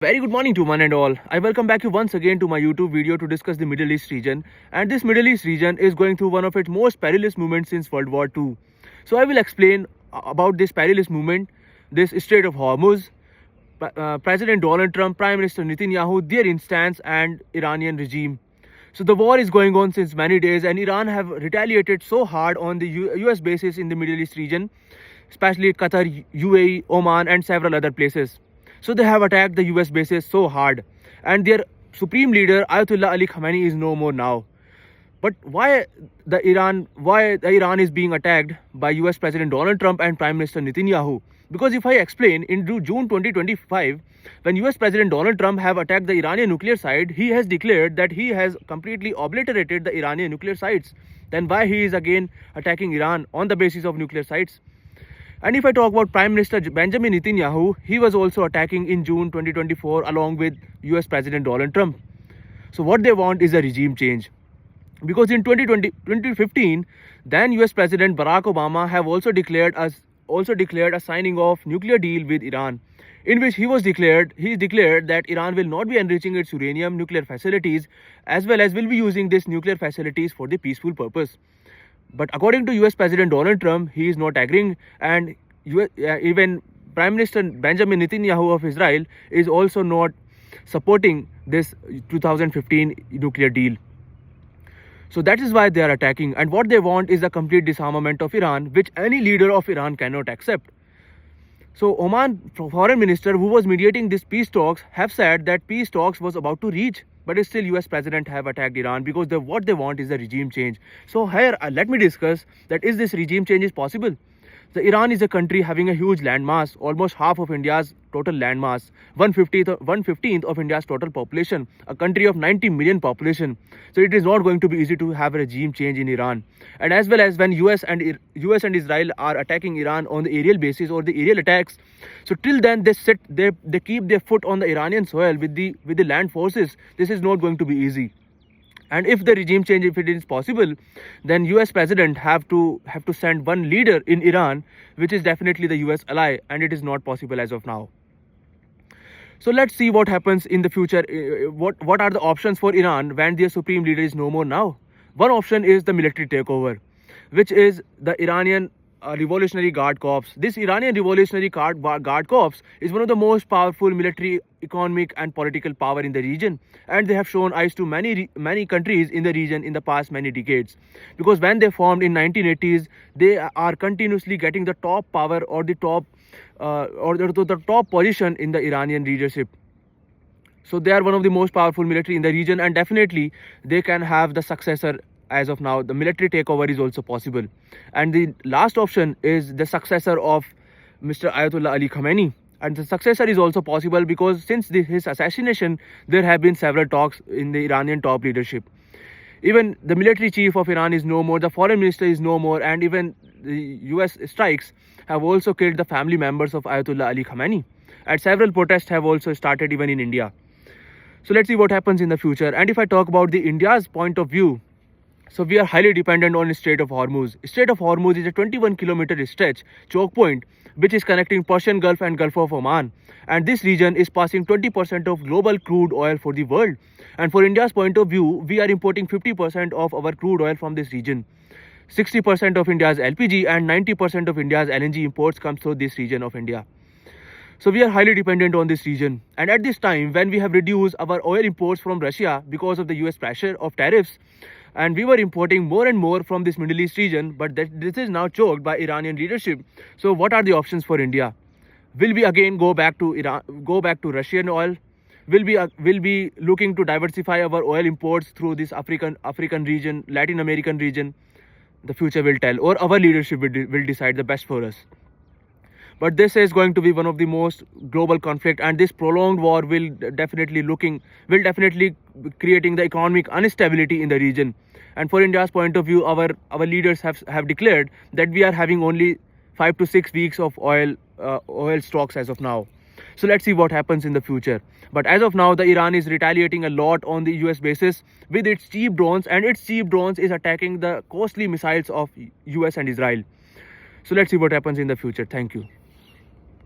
Very good morning to one and all. I welcome back you once again to my YouTube video to discuss the Middle East region. And this Middle East region is going through one of its most perilous moments since World War II. So I will explain about this perilous moment, this Strait of Hormuz, President Donald Trump, Prime Minister Netanyahu, their instance and Iranian regime. So the war is going on since many days and Iran have retaliated so hard on the US bases in the Middle East region, especially Qatar, UAE, Oman and several other places. So they have attacked the US bases so hard and their supreme leader Ayatollah Ali Khamenei is no more now. But why Iran is being attacked by US President Donald Trump and Prime Minister Netanyahu? Because if I explain, in June 2025, when US President Donald Trump have attacked the Iranian nuclear site, he has declared that he has completely obliterated the Iranian nuclear sites. Then why he is again attacking Iran on the basis of nuclear sites? And if I talk about Prime Minister Benjamin Netanyahu, he was also attacking in June 2024 along with US President Donald Trump. So what they want is a regime change. Because in 2015, then US President Barack Obama have also declared a signing of nuclear deal with Iran, in which he declared that Iran will not be enriching its uranium nuclear facilities as well as will be using these nuclear facilities for the peaceful purpose. But according to US President Donald Trump, he is not agreeing, and even Prime Minister Benjamin Netanyahu of Israel is also not supporting this 2015 nuclear deal. So that is why they are attacking, and what they want is the complete disarmament of Iran, which any leader of Iran cannot accept. So Oman foreign minister, who was mediating these peace talks, have said that peace talks was about to reach, but still US president have attacked Iran because what they want is a regime change. So here let me discuss that is this regime change is possible. The Iran is a country having a huge landmass, almost half of India's total landmass, 1/15th of India's total population, a country of 90 million population. So it is not going to be easy to have a regime change in Iran. And as well as when US and Israel are attacking Iran on the aerial basis or the aerial attacks, so till then they keep their foot on the Iranian soil with the land forces. This is not going to be easy. And if the regime change, if it is possible, then US president have to send one leader in Iran, which is definitely the US ally, and it is not possible as of now. So let's see what happens in the future. What are the options for Iran when their supreme leader is no more now? One option is the military takeover, which is the Iranian Revolutionary Guard Corps. This Iranian Revolutionary Guard Corps is one of the most powerful military, economic and political power in the region, and they have shown eyes to many countries in the region in the past many decades. Because when they formed in 1980s, they are continuously getting the top power or the top the top position in the Iranian leadership. So they are one of the most powerful military in the region, and definitely they can have the successor. As of now, the military takeover is also possible. And the last option is the successor of Mr. Ayatollah Ali Khamenei. And the successor is also possible because since his assassination, there have been several talks in the Iranian top leadership. Even the military chief of Iran is no more, the foreign minister is no more, and even the US strikes have also killed the family members of Ayatollah Ali Khamenei. And several protests have also started even in India. So let's see what happens in the future. And if I talk about the India's point of view, so we are highly dependent on Strait of Hormuz. Strait of Hormuz is a 21-kilometer stretch, choke point, which is connecting Persian Gulf and Gulf of Oman. And this region is passing 20% of global crude oil for the world. And for India's point of view, we are importing 50% of our crude oil from this region. 60% of India's LPG and 90% of India's LNG imports comes through this region of India. So we are highly dependent on this region. And at this time, when we have reduced our oil imports from Russia because of the US pressure of tariffs, and we were importing more and more from this Middle East region, but this is now choked by Iranian leadership. So what are the options for India? Will we again go back to Russian oil? Will be looking to diversify our oil imports through this African region, Latin American region? The future will tell, or our leadership will decide the best for us. But this is going to be one of the most global conflict, and this prolonged war will definitely creating the economic instability in the region. And for India's point of view, our leaders have declared that we are having only 5 to 6 weeks of oil stocks as of now. So let's see what happens in the future. But as of now, the Iran is retaliating a lot on the US bases with its cheap drones, and its cheap drones is attacking the costly missiles of US and Israel. So let's see what happens in the future. Thank you.